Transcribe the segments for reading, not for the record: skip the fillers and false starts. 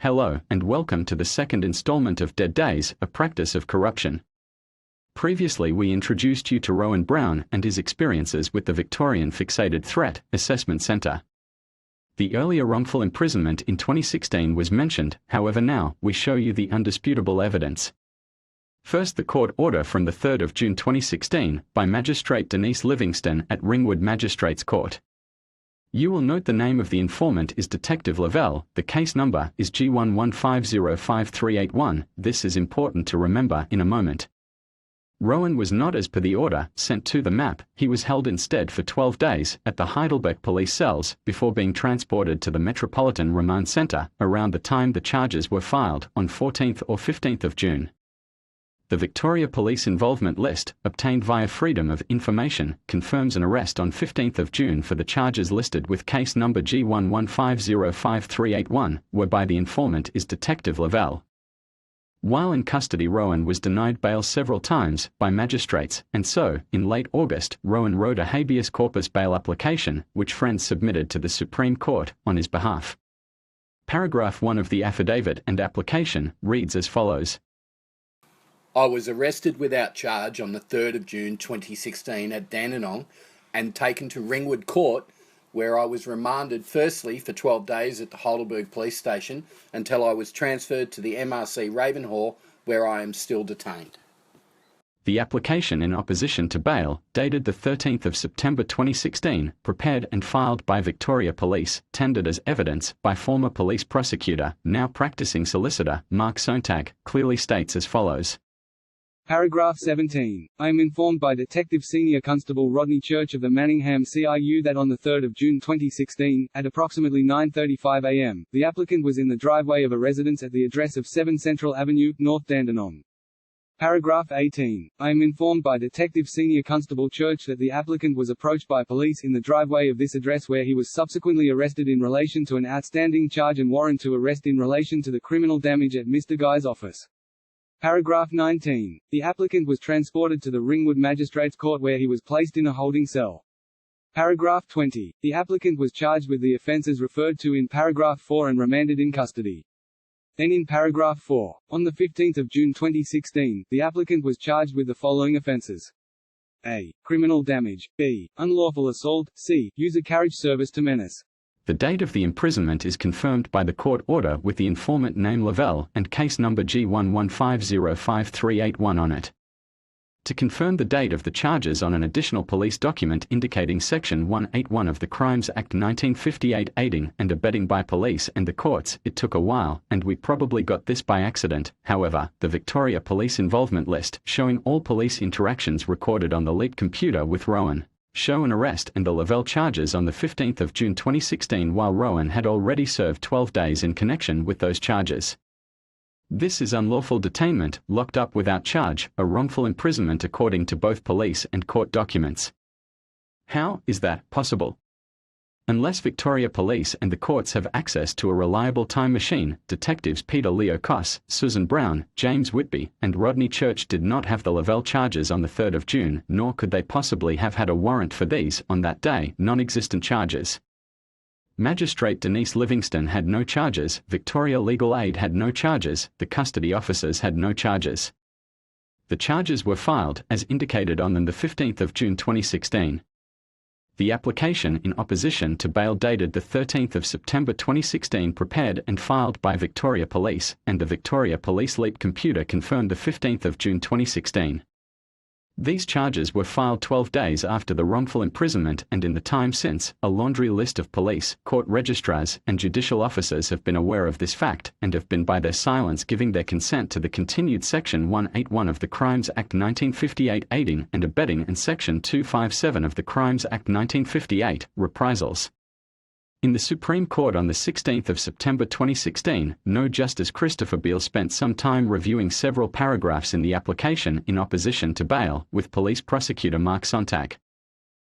Hello and welcome to the second installment of Dead Days, a practice of corruption. Previously we introduced you to Rowan Brown and his experiences with the Victorian Fixated Threat Assessment Centre. The earlier wrongful imprisonment in 2016 was mentioned, however now we show you the undisputable evidence. First, the court order from the 3rd of June 2016 by Magistrate Denise Livingston at Ringwood Magistrates Court. You will note the name of the informant is Detective Lavelle, the case number is G11505381, this is important to remember in a moment. Rowan was not, as per the order, sent to the MAP, he was held instead for 12 days at the Heidelberg police cells before being transported to the Metropolitan Remand Centre around the time the charges were filed on 14th or 15th of June. The Victoria Police Involvement List, obtained via Freedom of Information, confirms an arrest on 15th of June for the charges listed with case number G11505381, whereby the informant is Detective Lavelle. While in custody, Rowan was denied bail several times by magistrates, and so, in late August, Rowan wrote a habeas corpus bail application, which friends submitted to the Supreme Court on his behalf. Paragraph 1 of the affidavit and application reads as follows. I was arrested without charge on the 3rd of June 2016 at Dandenong and taken to Ringwood Court, where I was remanded firstly for 12 days at the Heidelberg Police Station until I was transferred to the MRC Ravenhall, where I am still detained. The application in opposition to bail, dated the 13th of September 2016, prepared and filed by Victoria Police, tendered as evidence by former police prosecutor, now practicing solicitor, Mark Sontag, clearly states as follows. Paragraph 17. I am informed by Detective Senior Constable Rodney Church of the Manningham CIU that on the 3rd of June 2016, at approximately 9:35 am, the applicant was in the driveway of a residence at the address of 7 Central Avenue, North Dandenong. Paragraph 18. I am informed by Detective Senior Constable Church that the applicant was approached by police in the driveway of this address, where he was subsequently arrested in relation to an outstanding charge and warrant to arrest in relation to the criminal damage at Mr. Guy's office. Paragraph 19. The applicant was transported to the Ringwood Magistrates Court, where he was placed in a holding cell. Paragraph 20. The applicant was charged with the offences referred to in paragraph 4 and remanded in custody. Then in paragraph 4, on the 15th of June 2016, the applicant was charged with the following offences. A. Criminal damage. B. Unlawful assault. C. Use of carriage service to menace. The date of the imprisonment is confirmed by the court order with the informant name Lavelle and case number G11505381 on it. To confirm the date of the charges on an additional police document indicating Section 181 of the Crimes Act 1958 aiding and abetting by police and the courts, it took a while, and we probably got this by accident. However, the Victoria Police Involvement List, showing all police interactions recorded on the leap computer with Rowan, show an arrest and the Lavelle charges on the 15th of June 2016, while Rowan had already served 12 days in connection with those charges. This is unlawful detainment, locked up without charge, a wrongful imprisonment according to both police and court documents. How is that possible? Unless Victoria Police and the courts have access to a reliable time machine, detectives Peter Leo Koss, Susan Brown, James Whitby, and Rodney Church did not have the Lavelle charges on the 3rd of June, nor could they possibly have had a warrant for these on that day, non-existent charges. Magistrate Denise Livingston had no charges, Victoria Legal Aid had no charges, the custody officers had no charges. The charges were filed, as indicated on them, the 15th of June 2016. The application in opposition to bail dated the 13th of September 2016 prepared and filed by Victoria Police, and the Victoria Police Leap computer confirmed the 15th of June 2016. These charges were filed 12 days after the wrongful imprisonment, and in the time since, a laundry list of police, court registrars, and judicial officers have been aware of this fact, and have been by their silence giving their consent to the continued Section 181 of the Crimes Act 1958 aiding and abetting and Section 257 of the Crimes Act 1958, reprisals. In the Supreme Court on the 16th of September 2016, no Justice Christopher Beale spent some time reviewing several paragraphs in the application in opposition to bail with police prosecutor Mark Sontag.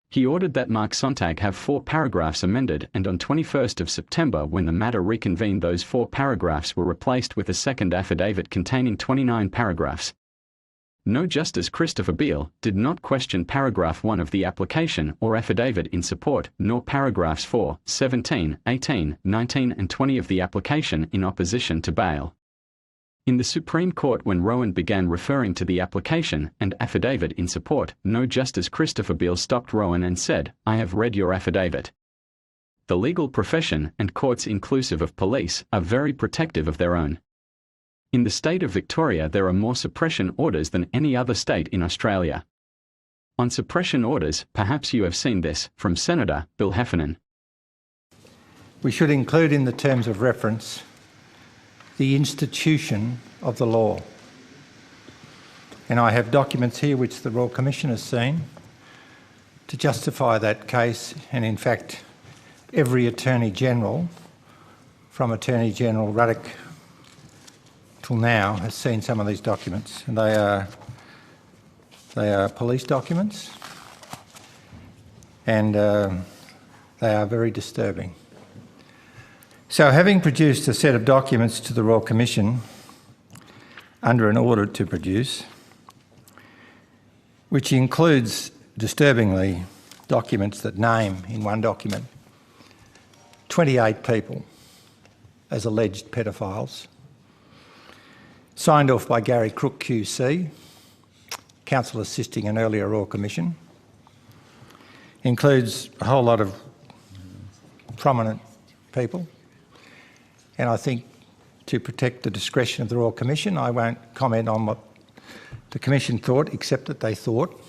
He ordered that Mark Sontag have 4 paragraphs amended, and on 21st of September, when the matter reconvened, those 4 paragraphs were replaced with a second affidavit containing 29 paragraphs. No Justice Christopher Beale did not question paragraph 1 of the application or affidavit in support, nor paragraphs 4, 17, 18, 19 and 20 of the application in opposition to bail. In the Supreme Court, when Rowan began referring to the application and affidavit in support, no Justice Christopher Beale stopped Rowan and said, "I have read your affidavit." The legal profession and courts inclusive of police are very protective of their own. In the state of Victoria, there are more suppression orders than any other state in Australia. On suppression orders, perhaps you have seen this from Senator Bill Heffernan. We should include in the terms of reference the institution of the law. And I have documents here which the Royal Commission has seen to justify that case, and in fact every Attorney General, from Attorney General Ruddock till now, has seen some of these documents, and they are police documents, and they are very disturbing. So, having produced a set of documents to the Royal Commission under an order to produce, which includes, disturbingly, documents that name in one document 28 people as alleged pedophiles, signed off by Gary Crook QC, counsel assisting an earlier Royal Commission, includes a whole lot of prominent people, and I think to protect the discretion of the Royal Commission, I won't comment on what the Commission thought, except that they thought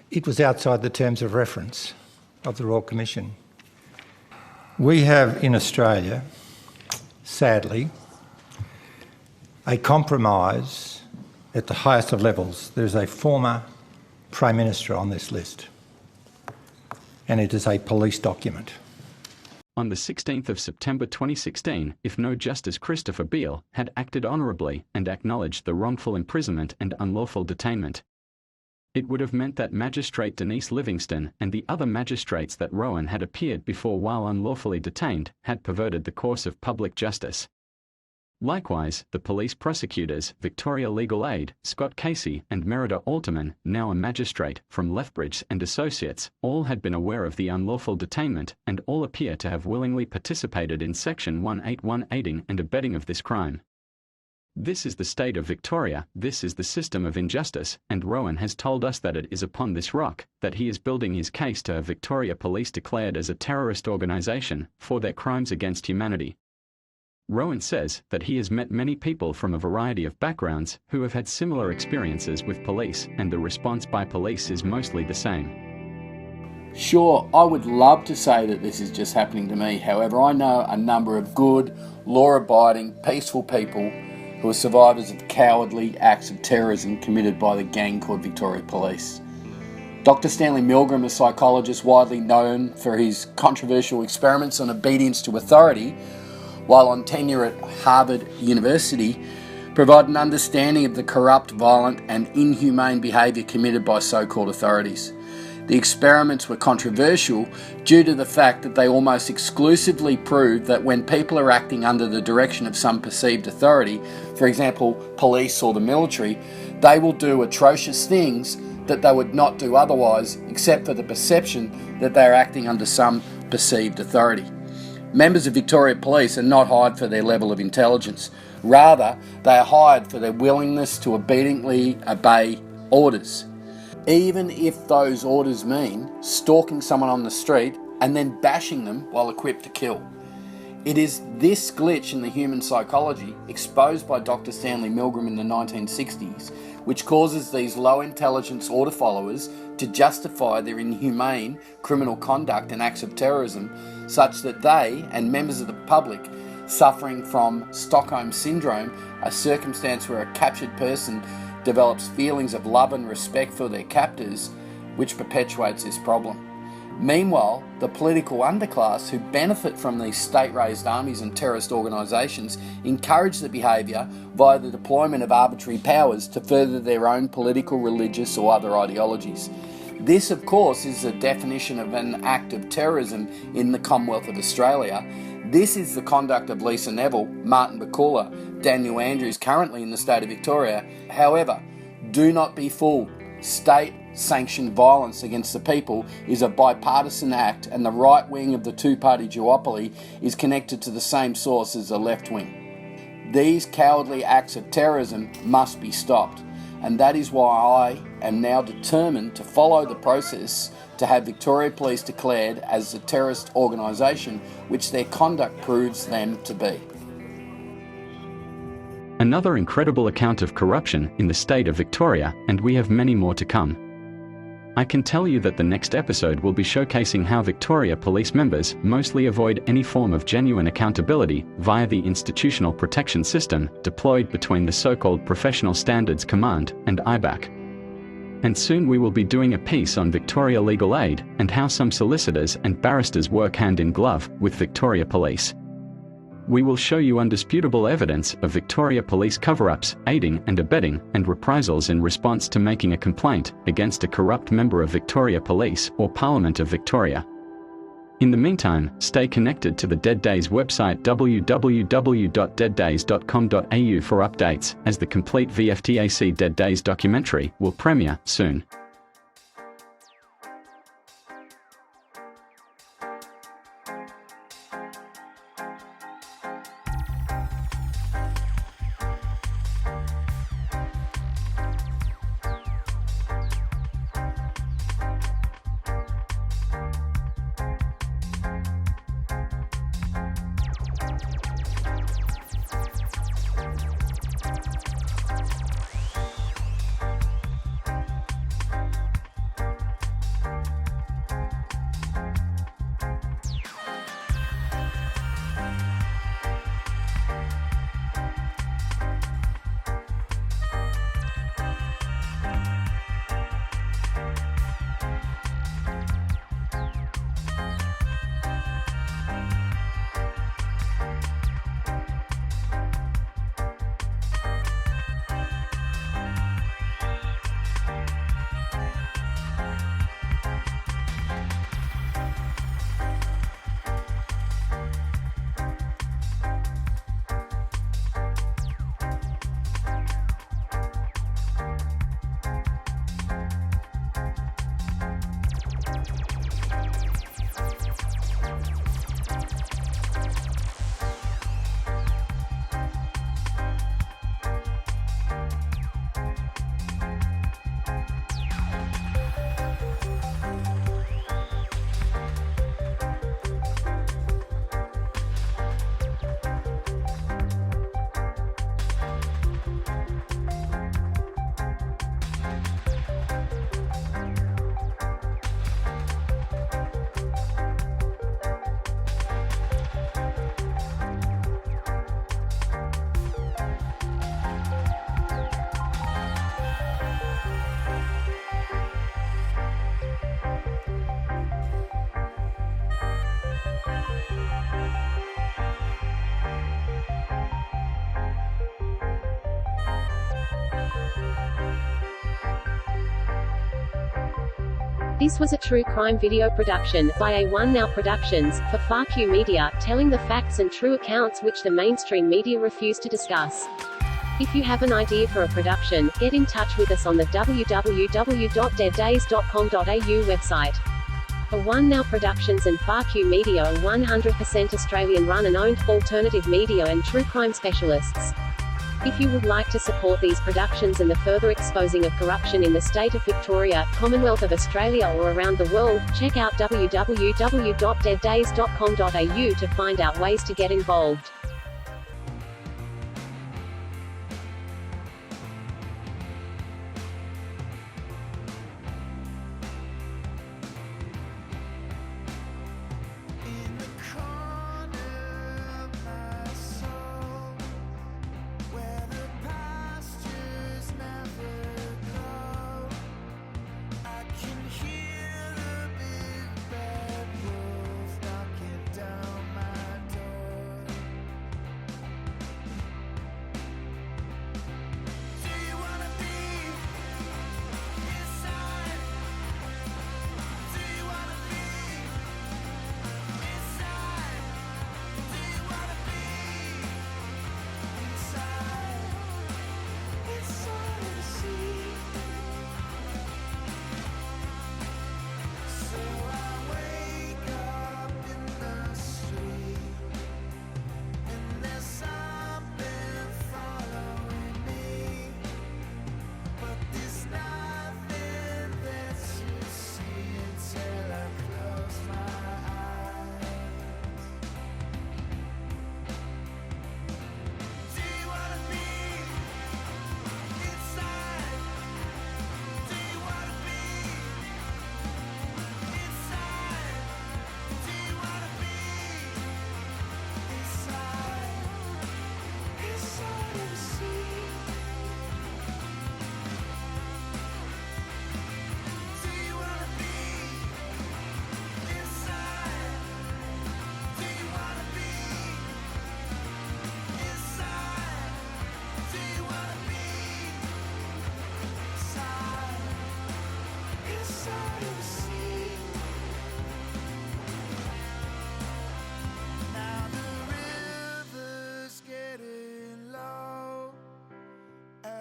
it was outside the terms of reference of the Royal Commission. We have in Australia, sadly, a compromise at the highest of levels. There's a former Prime Minister on this list, and it is a police document. On the 16th of September 2016, if no Justice Christopher Beale had acted honourably and acknowledged the wrongful imprisonment and unlawful detainment, it would have meant that Magistrate Denise Livingstone and the other magistrates that Rowan had appeared before while unlawfully detained had perverted the course of public justice. Likewise, the police prosecutors, Victoria Legal Aid, Scott Casey and Merida Alterman, now a magistrate from Lethbridge and Associates, all had been aware of the unlawful detainment and all appear to have willingly participated in Section 181 aiding and abetting of this crime. This is the state of Victoria, this is the system of injustice, and Rowan has told us that it is upon this rock that he is building his case to have Victoria Police declared as a terrorist organisation for their crimes against humanity. Rowan says that he has met many people from a variety of backgrounds who have had similar experiences with police, and the response by police is mostly the same. Sure, I would love to say that this is just happening to me. However, I know a number of good, law-abiding, peaceful people who are survivors of cowardly acts of terrorism committed by the gang called Victoria Police. Dr. Stanley Milgram, a psychologist widely known for his controversial experiments on obedience to authority, while on tenure at Harvard University, provide an understanding of the corrupt, violent and inhumane behaviour committed by so-called authorities. The experiments were controversial due to the fact that they almost exclusively proved that when people are acting under the direction of some perceived authority, for example, police or the military, they will do atrocious things that they would not do otherwise, except for the perception that they are acting under some perceived authority. Members of Victoria Police are not hired for their level of intelligence. Rather, they are hired for their willingness to obediently obey orders, even if those orders mean stalking someone on the street and then bashing them while equipped to kill. It is this glitch in the human psychology, exposed by Dr. Stanley Milgram in the 1960s, which causes these low-intelligence order followers to justify their inhumane criminal conduct and acts of terrorism, such that they and members of the public suffering from Stockholm Syndrome, a circumstance where a captured person develops feelings of love and respect for their captors, which perpetuates this problem. Meanwhile, the political underclass who benefit from these state-raised armies and terrorist organisations encourage the behaviour via the deployment of arbitrary powers to further their own political, religious or other ideologies. This, of course, is the definition of an act of terrorism in the Commonwealth of Australia. This is the conduct of Lisa Neville, Martin Bakula, Daniel Andrews, currently in the state of Victoria. However, do not be fooled. State-sanctioned violence against the people is a bipartisan act, and the right wing of the two-party duopoly is connected to the same source as the left wing. These cowardly acts of terrorism must be stopped, and that is why I am now determined to follow the process to have Victoria Police declared as a terrorist organisation, which their conduct proves them to be. Another incredible account of corruption in the state of Victoria, and we have many more to come. I can tell you that the next episode will be showcasing how Victoria Police members mostly avoid any form of genuine accountability via the institutional protection system deployed between the so-called Professional Standards Command and IBAC. And soon we will be doing a piece on Victoria Legal Aid and how some solicitors and barristers work hand in glove with Victoria Police. We will show you undisputable evidence of Victoria Police cover-ups, aiding and abetting, and reprisals in response to making a complaint against a corrupt member of Victoria Police or Parliament of Victoria. In the meantime, stay connected to the Dead Days website www.deaddays.com.au for updates, as the complete VFTAC Dead Days documentary will premiere soon. This was a true crime video production by A1 Now Productions for FAQ Media, telling the facts and true accounts which the mainstream media refuse to discuss. If you have an idea for a production, get in touch with us on the www.deaddays.com.au website. A1 Now Productions and FAQ Media are 100% Australian run and owned, alternative media and true crime specialists. If you would like to support these productions and the further exposing of corruption in the state of Victoria, Commonwealth of Australia or around the world, check out www.deaddays.com.au to find out ways to get involved.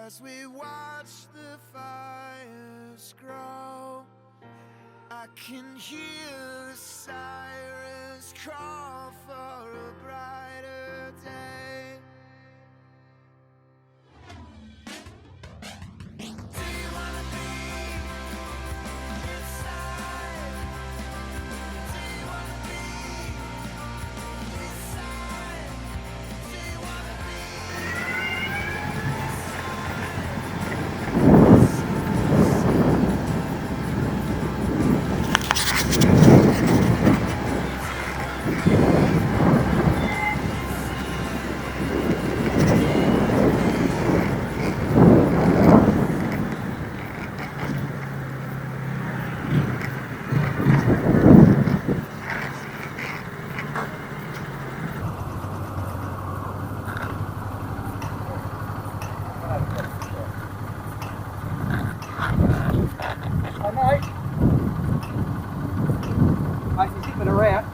As we watch the fires grow, I can hear the sirens call for a brighter day. Do you wanna be inside? Do you wanna be inside? Do you wanna be Mate, you're zipping around.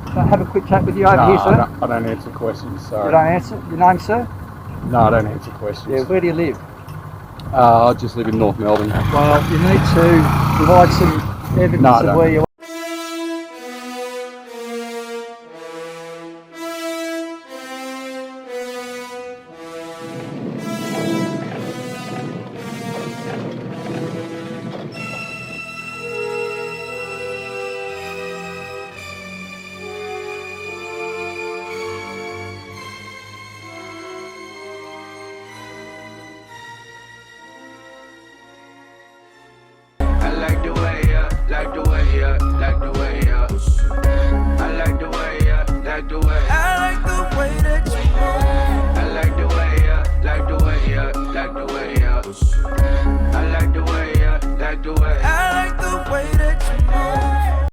Can I have a quick chat with you over here, sir? I don't answer questions, sorry. You don't answer? Your name, sir? No, I don't answer questions. Yeah, where do you live? I just live in North Melbourne. Well, you need to provide some evidence No, I of don't. where you are. I like the way you, like the way you, like the way you. I like the way you, like the way. I like the way that you move. I like the way you, like the way you, like the way you. I like the way you, like the way. I like the way that you